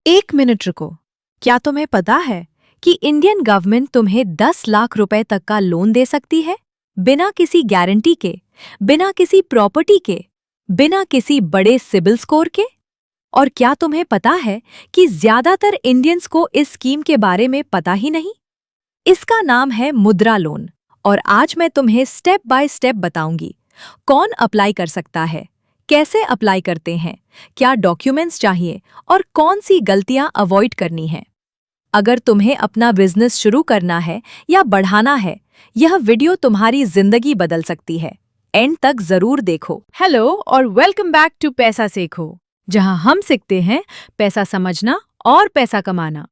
एक मिनट रुको। क्या तुम्हें पता है कि इंडियन गवर्नमेंट तुम्हें 10 लाख रुपए तक का लोन दे सकती है, बिना किसी गारंटी के, बिना किसी प्रॉपर्टी के, बिना किसी बड़े सिबिल स्कोर के? और क्या तुम्हें पता है कि ज्यादातर इंडियंस को इस स्कीम के बारे में पता ही नहीं? इसका नाम है मुद्रा लोन। और आज मैं तुम्हें स्टेप बाय स्टेप बताऊंगी कौन अप्लाई कर सकता है, कैसे अप्लाई करते हैं, क्या डॉक्यूमेंट्स चाहिए और कौन सी गलतियां अवॉइड करनी है। अगर तुम्हें अपना बिजनेस शुरू करना है या बढ़ाना है, यह वीडियो तुम्हारी जिंदगी बदल सकती है। एंड तक जरूर देखो। हेलो और वेलकम बैक टू पैसा सीखो, जहां हम सीखते हैं पैसा समझना और पैसा कमाना।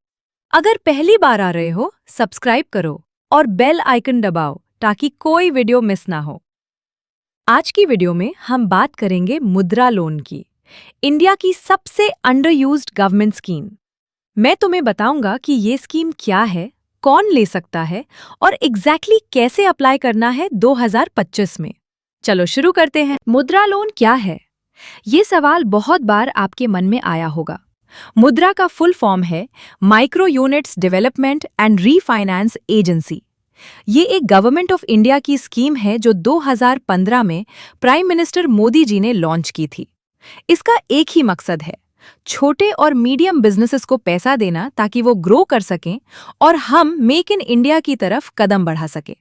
अगर पहली बार आ रहे हो, सब्सक्राइब करो और बेल आइकन दबाओ ताकि कोई वीडियो मिस ना हो। आज की वीडियो में हम बात करेंगे मुद्रा लोन की, इंडिया की सबसे अंडर यूज्ड गवर्नमेंट स्कीम। मैं तुम्हें बताऊंगा कि ये स्कीम क्या है, कौन ले सकता है और एग्जैक्टली कैसे अप्लाई करना है 2025 में। चलो शुरू करते हैं। मुद्रा लोन क्या है? ये सवाल बहुत बार आपके मन में आया होगा। मुद्रा का फुल फॉर्म है micro units development and refinance agency. ये एक गवर्नमेंट ऑफ इंडिया की स्कीम है जो 2015 में प्राइम मिनिस्टर मोदी जी ने लॉन्च की थी। इसका एक ही मकसद है, छोटे और मीडियम बिजनेसेस को पैसा देना ताकि वो ग्रो कर सकें और हम मेक इन इंडिया की तरफ कदम बढ़ा सके।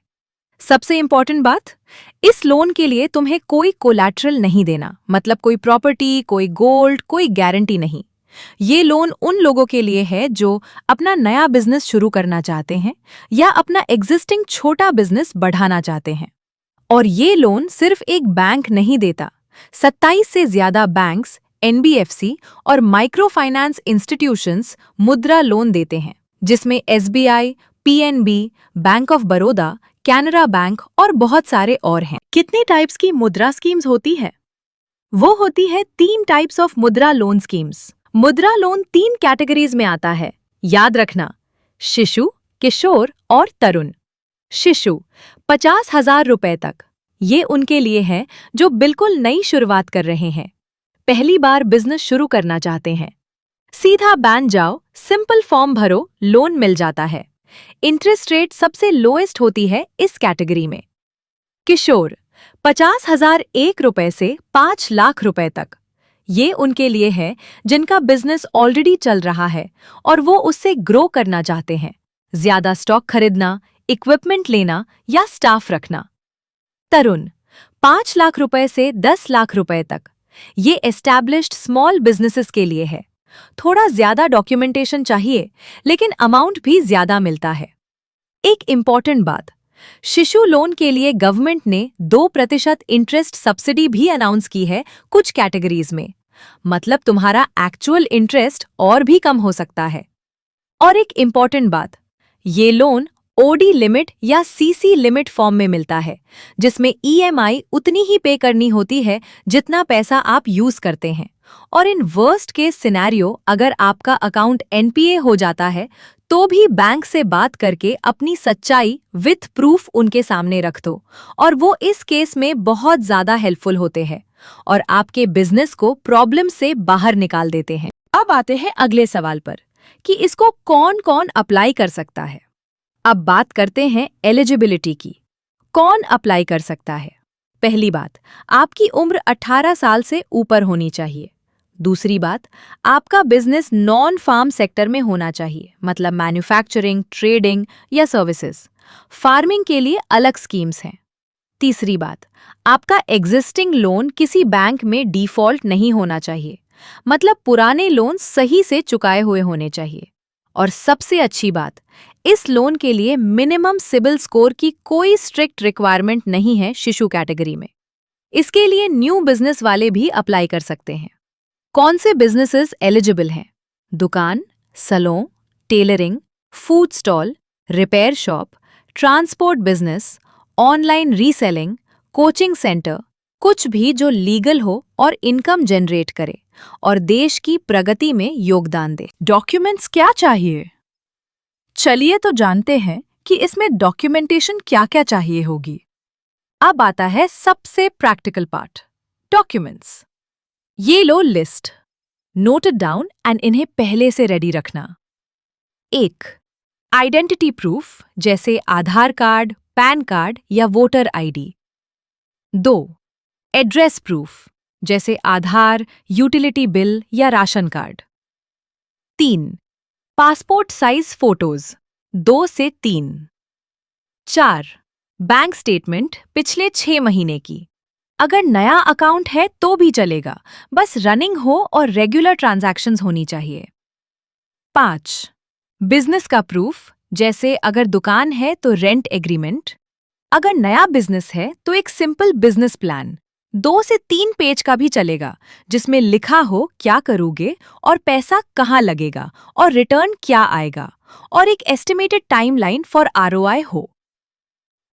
सबसे इंपॉर्टेंट बात, इस लोन के लिए तुम्हें कोई कोलैटरल नहीं देना, मतलब कोई प्रॉपर्टी, कोई गोल्ड, कोई गारंटी नहीं। ये लोन उन लोगों के लिए है जो अपना नया बिजनेस शुरू करना चाहते हैं या अपना एग्जिस्टिंग छोटा बिजनेस बढ़ाना चाहते हैं। और ये लोन सिर्फ एक बैंक नहीं देता, 27 से ज्यादा बैंक्स, एनबीएफसी और माइक्रो फाइनेंस इंस्टीट्यूशंस मुद्रा लोन देते हैं, जिसमें SBI, PNB, bank of Baroda, Canara bank और बहुत सारे और हैं। कितनी टाइप्स की मुद्रा स्कीम्स होती है? वो होती है 3 टाइप्स ऑफ मुद्रा लोन स्कीम्स। मुद्रा लोन 3 कैटेगरीज में आता है, याद रखना, शिशु, किशोर और तरुण। शिशु 50,000 रुपए तक, ये उनके लिए है जो बिल्कुल नई शुरुआत कर रहे हैं, पहली बार बिजनेस शुरू करना चाहते हैं। सीधा बैंक जाओ, सिंपल फॉर्म भरो, लोन मिल जाता है। इंटरेस्ट रेट सबसे लोएस्ट होती है इस कैटेगरी में। किशोर 50,001 रुपए से 5 लाख रुपए तक, ये उनके लिए है जिनका बिजनेस ऑलरेडी चल रहा है और वो उससे ग्रो करना चाहते हैं, ज्यादा स्टॉक खरीदना, इक्विपमेंट लेना या स्टाफ रखना। तरुण 5 लाख रुपए से 10 लाख रुपए तक, ये एस्टैब्लिश्ड स्मॉल बिजनेसेस के लिए है। थोड़ा ज्यादा डॉक्यूमेंटेशन चाहिए, लेकिन अमाउंट भी ज्यादा मिलता है। एक इम्पॉर्टेंट बात, शिशु लोन के लिए गवर्नमेंट ने 2% इंटरेस्ट सब्सिडी भी अनाउंस की है कुछ कैटेगरीज में, मतलब तुम्हारा एक्चुअल इंटरेस्ट और भी कम हो सकता है। और एक इम्पॉर्टेंट बात, ये लोन ओडी लिमिट या सीसी लिमिट फॉर्म में मिलता है, जिसमें ईएमआई उतनी ही पे करनी होती है जितना पैसा आप यूज करते हैं। और इन वर्स्ट केस सिनेरियो, अगर आपका अकाउंट एनपीए हो जाता है तो भी बैंक से बात करके अपनी सच्चाई विथ प्रूफ उनके सामने रख दो, और वो इस केस में बहुत ज्यादा हेल्पफुल होते हैं और आपके बिजनेस को प्रॉब्लम से बाहर निकाल देते हैं। अब आते हैं अगले सवाल पर कि इसको कौन कौन अप्लाई कर सकता है। अब बात करते हैं एलिजिबिलिटी की। कौन अप्लाई कर सकता है? पहली बात, आपकी उम्र 18 साल से ऊपर होनी चाहिए। दूसरी बात, आपका बिजनेस नॉन फार्म सेक्टर में होना चाहिए, मतलब मैन्युफैक्चरिंग, ट्रेडिंग या सर्विसेज। फार्मिंग के लिए अलग स्कीम्स हैं। तीसरी बात, आपका एग्जिस्टिंग लोन किसी बैंक में डिफॉल्ट नहीं होना चाहिए, मतलब पुराने लोन सही से चुकाए हुए होने चाहिए। और सबसे अच्छी बात, इस लोन के लिए मिनिमम सिबिल स्कोर की कोई स्ट्रिक्ट रिक्वायरमेंट नहीं है शिशु कैटेगरी में। इसके लिए न्यू बिजनेस वाले भी अप्लाई कर सकते हैं। कौन से बिजनेसेस एलिजिबल हैं? दुकान, saloon, tailoring, food stall, repair shop, transport business, online reselling, coaching centre, कुछ भी जो लीगल हो और इनकम जनरेट करे और देश की प्रगति में योगदान दे। डॉक्यूमेंट्स क्या चाहिए? चलिए तो जानते हैं कि इसमें डॉक्यूमेंटेशन क्या क्या चाहिए होगी। अब आता है सबसे प्रैक्टिकल पार्ट, डॉक्यूमेंट्स। ये लो list. Note it down and इन्हें पहले से रेडी रखना। 1. आइडेंटिटी प्रूफ जैसे आधार कार्ड, पैन कार्ड या वोटर आईडी। 2. एड्रेस प्रूफ जैसे आधार, यूटिलिटी बिल या ration card. 3. Passport size photos 2 से 3। 4. बैंक स्टेटमेंट पिछले 6 महीने की। अगर नया अकाउंट है तो भी चलेगा, बस रनिंग हो और रेगुलर ट्रांजैक्शंस होनी चाहिए। 5. बिजनेस का प्रूफ जैसे अगर दुकान है तो रेंट एग्रीमेंट। अगर नया बिजनेस है तो एक सिंपल बिजनेस प्लान 2 से 3 पेज का भी चलेगा, जिसमें लिखा हो क्या करोगे और पैसा कहाँ लगेगा और रिटर्न क्या आएगा, और एक एस्टिमेटेड टाइमलाइन फॉर आरओआई हो।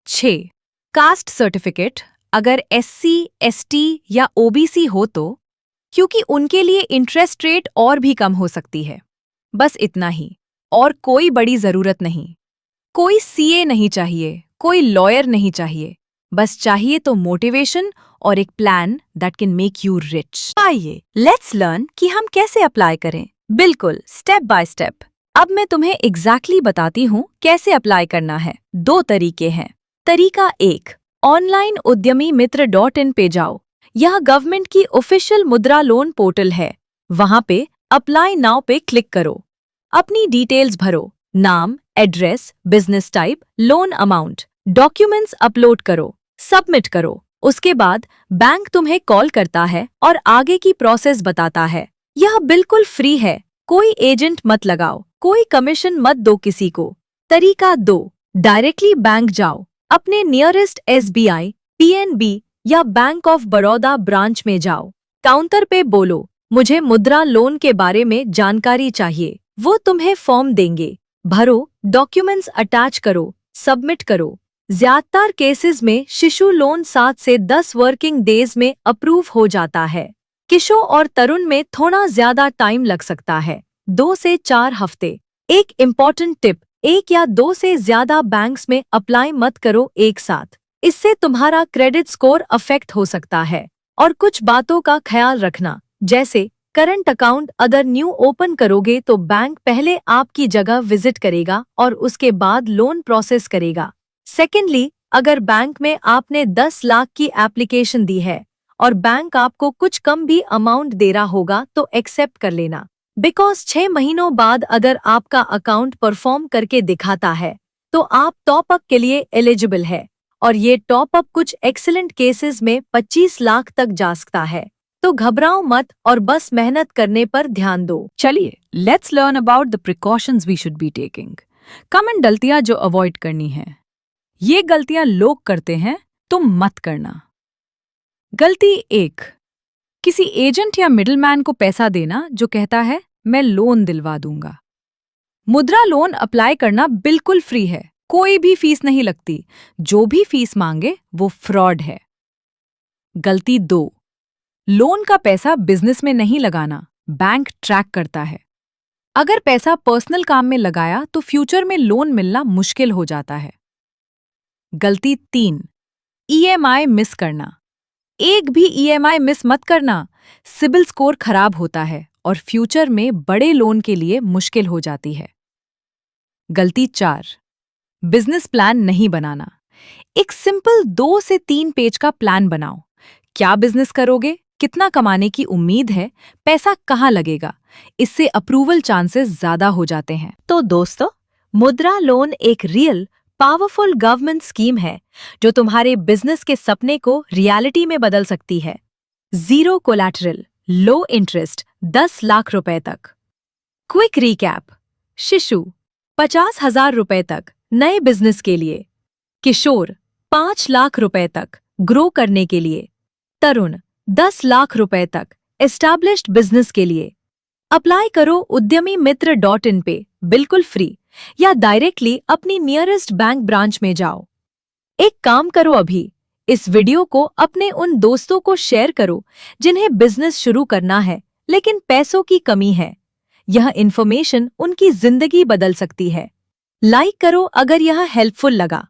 6. कास्ट सर्टिफिकेट अगर एससी, एसटी या ओबीसी हो तो, क्योंकि उनके लिए इंटरेस्ट रेट और भी कम हो सकती है। बस इतना ही, और कोई बड़ी जरूरत नहीं। कोई सीए नहीं चाहिए, कोई लॉयर नहीं चाहिए, बस चाहिए तो मोटिवेशन और एक plan that can make you rich. आइए लेट्स लर्न कि हम कैसे अप्लाई करें। बिल्कुल स्टेप बाय स्टेप। अब मैं तुम्हें एग्जैक्टली बताती हूँ कैसे अप्लाई करना है। 2 तरीके हैं। तरीका 1, ऑनलाइन उद्यमी मित्र .in पे जाओ। यह गवर्नमेंट की ऑफिशियल मुद्रा लोन पोर्टल है। वहां पे अप्लाई नाउ पे क्लिक करो। अपनी डिटेल्स भरो, नाम, address, business type, loan amount, documents upload करो, सबमिट करो। उसके बाद बैंक तुम्हें कॉल करता है और आगे की प्रोसेस बताता है। यह बिल्कुल फ्री है, कोई एजेंट मत लगाओ, कोई कमीशन मत दो किसी को। तरीका 2, डायरेक्टली बैंक जाओ। अपने नियरेस्ट एसबीआई, पीएनबी या बैंक ऑफ बड़ौदा ब्रांच में जाओ। काउंटर पे बोलो, मुझे मुद्रा लोन के बारे में जानकारी चाहिए। वो तुम्हें फॉर्म देंगे, भरो, डॉक्यूमेंट्स अटैच करो, सबमिट करो। ज्यादातर केसेस में शिशु लोन 7 से 10 वर्किंग डेज में अप्रूव हो जाता है। किशोर और तरुण में थोड़ा ज्यादा टाइम लग सकता है, 2 से 4 हफ्ते। एक इम्पॉर्टेंट टिप, 1 या 2 से ज्यादा बैंक्स में अप्लाई मत करो एक साथ, इससे तुम्हारा क्रेडिट स्कोर अफेक्ट हो सकता है। और कुछ बातों का ख्याल रखना, जैसे करंट अकाउंट अगर न्यू ओपन करोगे तो बैंक पहले आपकी जगह विजिट करेगा और उसके बाद लोन प्रोसेस करेगा। सेकेंडली, अगर बैंक में आपने 10 लाख की एप्लीकेशन दी है और बैंक आपको कुछ कम भी अमाउंट दे रहा होगा तो एक्सेप्ट कर लेना, बिकॉज 6 महीनों बाद अगर आपका अकाउंट परफॉर्म करके दिखाता है तो आप टॉप अप के लिए एलिजिबल है, और ये टॉप अप कुछ एक्सीलेंट केसेस में 25 लाख तक जा सकता है। तो घबराओ मत और बस मेहनत करने पर ध्यान दो। चलिए let's learn about the precautions we should be taking. Common गलतियां जो अवॉइड करनी है। ये गलतियां लोग करते हैं, तुम मत करना। गलती 1, किसी एजेंट या मिडलमैन को पैसा देना जो कहता है मैं लोन दिलवा दूंगा। मुद्रा लोन अप्लाई करना बिल्कुल फ्री है, कोई भी फीस नहीं लगती। जो भी फीस मांगे वो फ्रॉड है। गलती 2, लोन का पैसा बिजनेस में नहीं लगाना, बैंक ट्रैक करता है। अगर पैसा पर्सनल काम में लगाया तो फ्यूचर में लोन मिलना मुश्किल हो जाता है। गलती 3, ईएमआई मिस करना। एक भी ईएमआई मिस मत करना, सिबिल स्कोर खराब होता है और फ्यूचर में बड़े लोन के लिए मुश्किल हो जाती है। गलती 4, बिजनेस प्लान नहीं बनाना। एक सिंपल 2 से 3 पेज का प्लान बनाओ। क्या बिजनेस करोगे, कितना कमाने की उम्मीद है, पैसा कहाँ लगेगा, इससे अप्रूवल चांसेस ज्यादा हो जाते हैं। तो दोस्तों, मुद्रा लोन एक रियल पावरफुल गवर्नमेंट स्कीम है जो तुम्हारे बिजनेस के सपने को रियलिटी में बदल सकती है। 0 कोलैटरल, लो इंटरेस्ट, 10 लाख रुपए तक। क्विक रिकैप, शिशु 50,000 रुपए तक नए बिजनेस के लिए, किशोर 5 लाख रुपए तक ग्रो करने के लिए, तरुण 10 लाख रुपए तक एस्टैब्लिश्ड बिजनेस के लिए। अप्लाई करो उद्यमी मित्र .in पे बिल्कुल फ्री, या डायरेक्टली अपनी नियरेस्ट बैंक ब्रांच में जाओ। एक काम करो, अभी इस वीडियो को अपने उन दोस्तों को शेयर करो जिन्हें बिजनेस शुरू करना है लेकिन पैसों की कमी है। यह इन्फॉर्मेशन उनकी जिंदगी बदल सकती है। लाइक करो अगर यह हेल्पफुल लगा।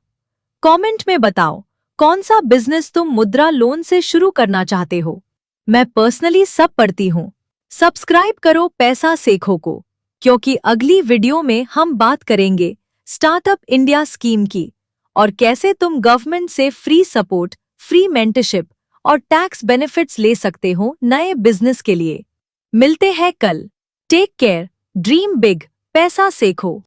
कमेंट में बताओ कौन सा बिजनेस तुम मुद्रा लोन से शुरू करना चाहते हो। मैं पर्सनली सब पढ़ती हूँ, सब्सक्राइब करो पैसा सीखो को, क्योंकि अगली वीडियो में हम बात करेंगे स्टार्टअप इंडिया स्कीम की और कैसे तुम गवर्नमेंट से फ्री सपोर्ट, फ्री मेंटरशिप और टैक्स बेनिफिट्स ले सकते हो नए बिजनेस के लिए। मिलते हैं कल। टेक केयर, ड्रीम बिग, पैसा सीखो।